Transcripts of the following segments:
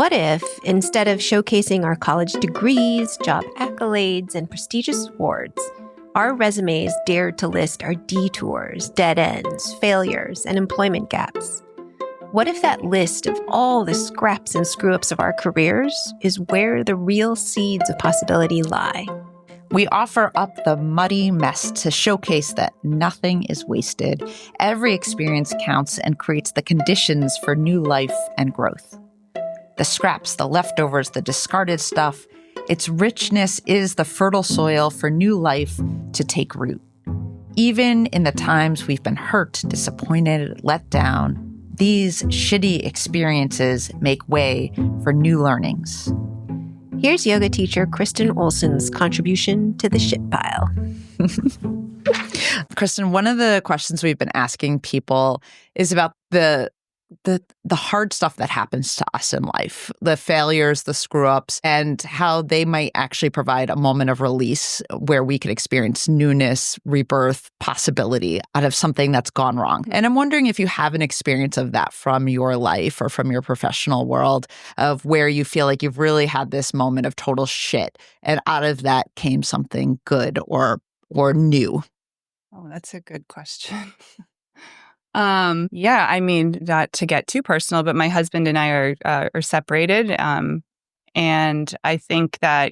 What if, instead of showcasing our college degrees, job accolades, and prestigious awards, our resumes dared to list our detours, dead ends, failures, and employment gaps? What if that list of all the scraps and screw-ups of our careers is where the real seeds of possibility lie? We offer up the muddy mess to showcase that nothing is wasted. Every experience counts and creates the conditions for new life and growth. The scraps, the leftovers, the discarded stuff, its richness is the fertile soil for new life to take root. Even in the times we've been hurt, disappointed, let down, these shitty experiences make way for new learnings. Here's yoga teacher Kristin Olson's contribution to the shit pile. Kristin, one of the questions we've been asking people is about the hard stuff that happens to us in life, the failures, the screw-ups, and how they might actually provide a moment of release where we could experience newness, rebirth, possibility out of something that's gone wrong. And I'm wondering if you have an experience of that from your life or from your professional world, of where you feel like you've really had this moment of total shit, and out of that came something good or new. Oh, that's a good question. Yeah, I mean, not to get too personal, but my husband and I are separated. And I think that,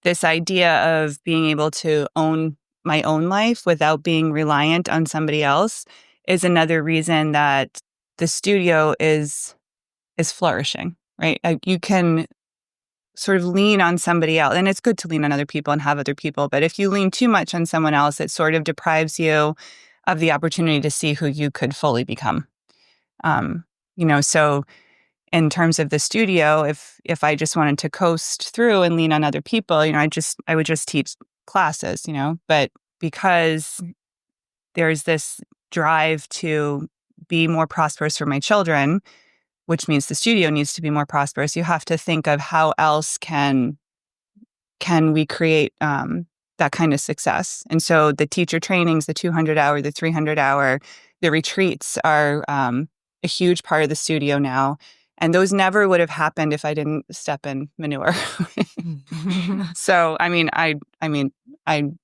this idea of being able to own my own life without being reliant on somebody else is another reason that the studio is flourishing, right? You can sort of lean on somebody else. And it's good to lean on other people and have other people. But if you lean too much on someone else, it sort of deprives you of the opportunity to see who you could fully become. So in terms of the studio, if I just wanted to coast through and lean on other people, I would just teach classes, But because there's this drive to be more prosperous for my children, which means the studio needs to be more prosperous, you have to think of how else can we create that kind of success. And so the teacher trainings, the 200-hour, the 300-hour, the retreats are a huge part of the studio now. And those never would have happened if I didn't step in manure. So, I'm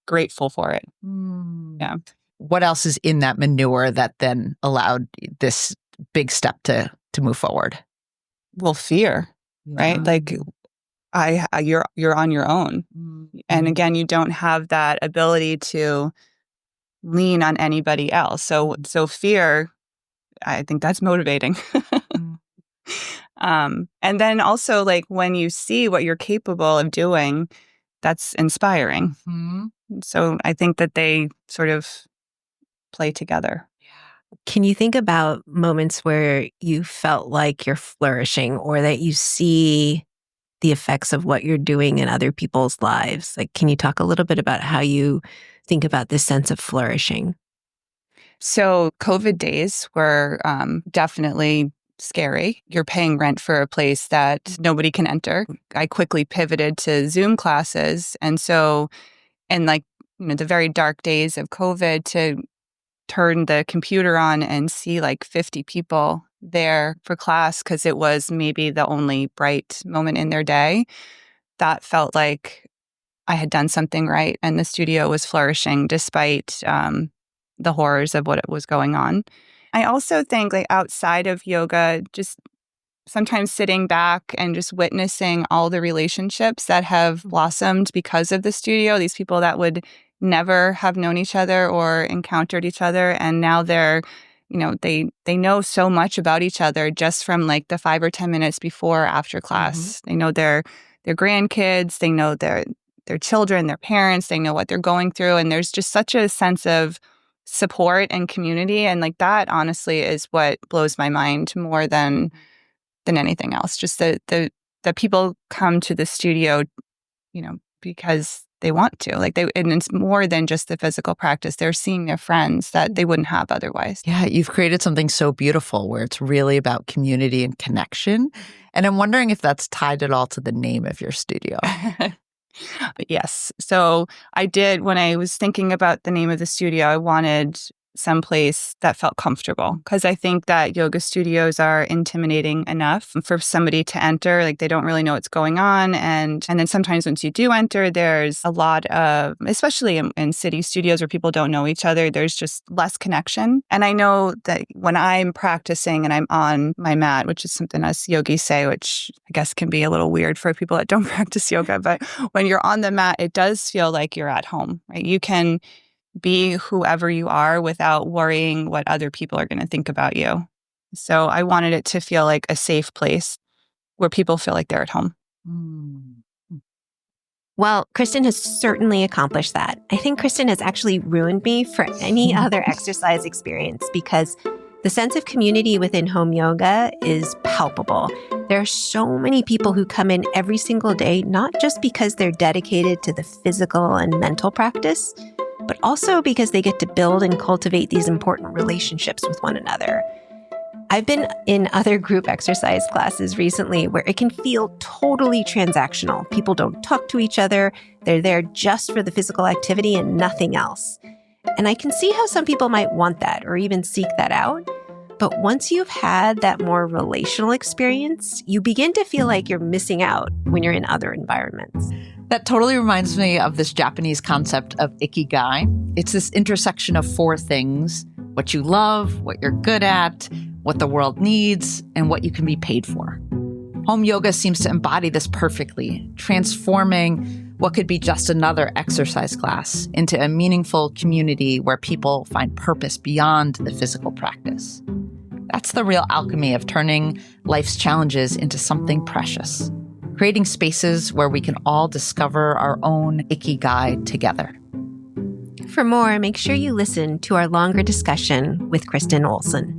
grateful for it. Yeah. What else is in that manure that then allowed this big step to move forward? Well, fear, right? Like you're on your own. Mm-hmm. And again, you don't have that ability to lean on anybody else. So fear, I think that's motivating. And then also, like, when you see what you're capable of doing, that's inspiring. Mm-hmm. So I think that they sort of play together. Can you think about moments where you felt like you're flourishing, or that you see the effects of what you're doing in other people's lives? Like, can you talk a little bit about how you think about this sense of flourishing? So COVID days were definitely scary. You're paying rent for a place that nobody can enter. I quickly pivoted to Zoom classes. And so, the very dark days of COVID, to turn the computer on and see like 50 people there for class because it was maybe the only bright moment in their day, that felt like I had done something right and the studio was flourishing despite the horrors of what was going on. I also think, like, outside of yoga, just sometimes sitting back and just witnessing all the relationships that have blossomed because of the studio, these people that would never have known each other or encountered each other. And now they're, they know so much about each other just from like the 5 or 10 minutes before or after class. Mm-hmm. They know their grandkids, they know their children, their parents, they know what they're going through. And there's just such a sense of support and community. And like that, honestly, is what blows my mind more than anything else. Just that people come to the studio, because they want to. And it's more than just the physical practice. They're seeing their friends that they wouldn't have otherwise. Yeah, you've created something so beautiful where it's really about community and connection. And I'm wondering if that's tied at all to the name of your studio. Yes. So I did, when I was thinking about the name of the studio, I wanted someplace that felt comfortable. Because I think that yoga studios are intimidating enough for somebody to enter. Like they don't really know what's going on. And then sometimes once you do enter, there's a lot of, especially in city studios where people don't know each other, there's just less connection. And I know that when I'm practicing and I'm on my mat, which is something us yogis say, which I guess can be a little weird for people that don't practice yoga, but when you're on the mat, it does feel like you're at home, right? You can be whoever you are without worrying what other people are going to think about you. So I wanted it to feel like a safe place where people feel like they're at home. Well, Kristin has certainly accomplished that. I think Kristin has actually ruined me for any other exercise experience because the sense of community within home yoga is palpable. There are so many people who come in every single day, not just because they're dedicated to the physical and mental practice, but also because they get to build and cultivate these important relationships with one another. I've been in other group exercise classes recently where it can feel totally transactional. People don't talk to each other. They're there just for the physical activity and nothing else. And I can see how some people might want that or even seek that out. But once you've had that more relational experience, you begin to feel like you're missing out when you're in other environments. That totally reminds me of this Japanese concept of ikigai. It's this intersection of four things: what you love, what you're good at, what the world needs, and what you can be paid for. Home yoga seems to embody this perfectly, transforming what could be just another exercise class into a meaningful community where people find purpose beyond the physical practice. That's the real alchemy of turning life's challenges into something precious, creating spaces where we can all discover our own ikigai together. For more, make sure you listen to our longer discussion with Kristin Olson.